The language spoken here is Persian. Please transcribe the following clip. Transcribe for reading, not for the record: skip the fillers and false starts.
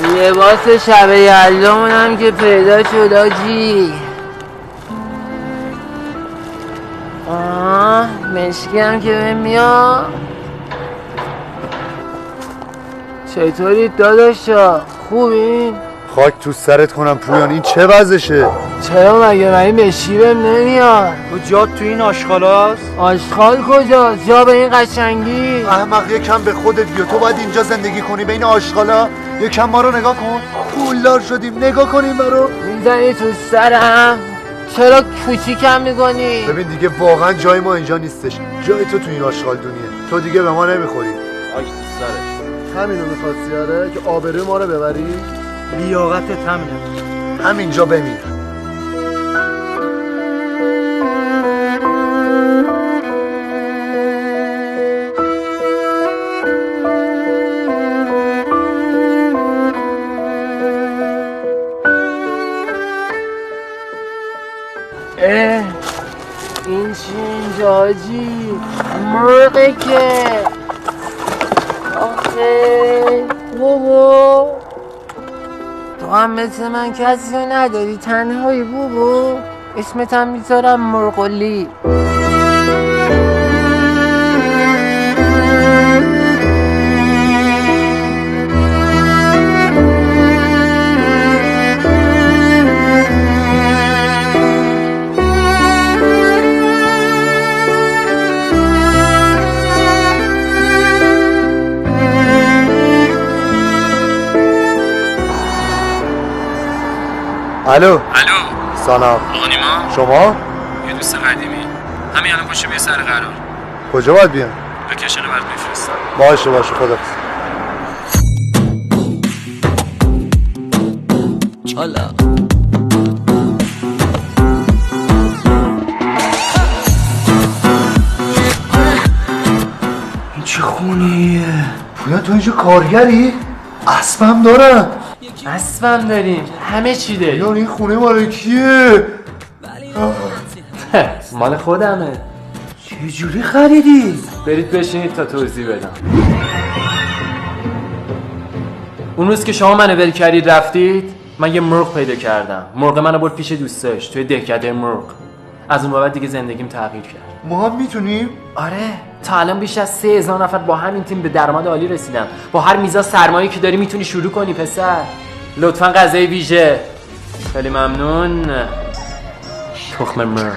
لباس شب یلدامون هم که پیدا شد آجی. مشکی هم که به میاد. چطوری داداشا؟ خوبین؟ خاک تو سرت کنم پویان، این چه وضعشه؟ چرا مگه من مشکی بهم نمیاد؟ تو جات تو این آشغالاست؟ آشغال کجاست؟ جا به این قشنگی؟ احمق یکم به خودت بیا، تو باید اینجا زندگی کنی بین آشغالا؟ یکم ما رو نگاه کن، پولدار شدیم، نگاه کنیم برو. میزنی تو سرم؟ چرا کوچیکم میکنی؟ ببین دیگه واقعا جای ما اینجا نیستش، جای تو این آشغال دونیه، تو دیگه به ما نمیخوری. آش تو سرت. همینو میخواستی آره که آبروی ما رو ببری؟ لیاقتت همینه. همینجا بمیر. این چی اینجا حاجی؟ مرغه که آخه بابا تو هم مثل من کسی رو نداری تنهایی بابا. اسمت هم میذارم مرغلی. الو سلام. آقا نیما، شما؟ یه دوست قدیمی همین الان پاشو بیا سر قرار. کجا باید بیام؟ لوکیشن رو برات میفرستم. باشه خدا. چالا این چه خونیه؟ پویا تو اینجا کارگری؟ اسبم دارم. اسبم داریم، همه چی داریم. یار این خونه مال کیه؟ مال خودمه. چه جوری خریدی؟ برید بشینید تا توضیح بدم. اون روز که شما منو ول کردید رفتید، من یه مرغ پیدا کردم. مرغ منو برد پیش دوستش توی دهکده مرغ. از اون بعد دیگه زندگیم تغییر کرد. ما هم میتونیم؟ آره، تا الان بیش از 3000 نفر با همین تیم به درآمد عالی رسیدن. با هر میزان سرمایه‌ای که داری میتونی شروع کنی پسر. لطفاً غذای ویژه. خیلی ممنون. تخم مرغ.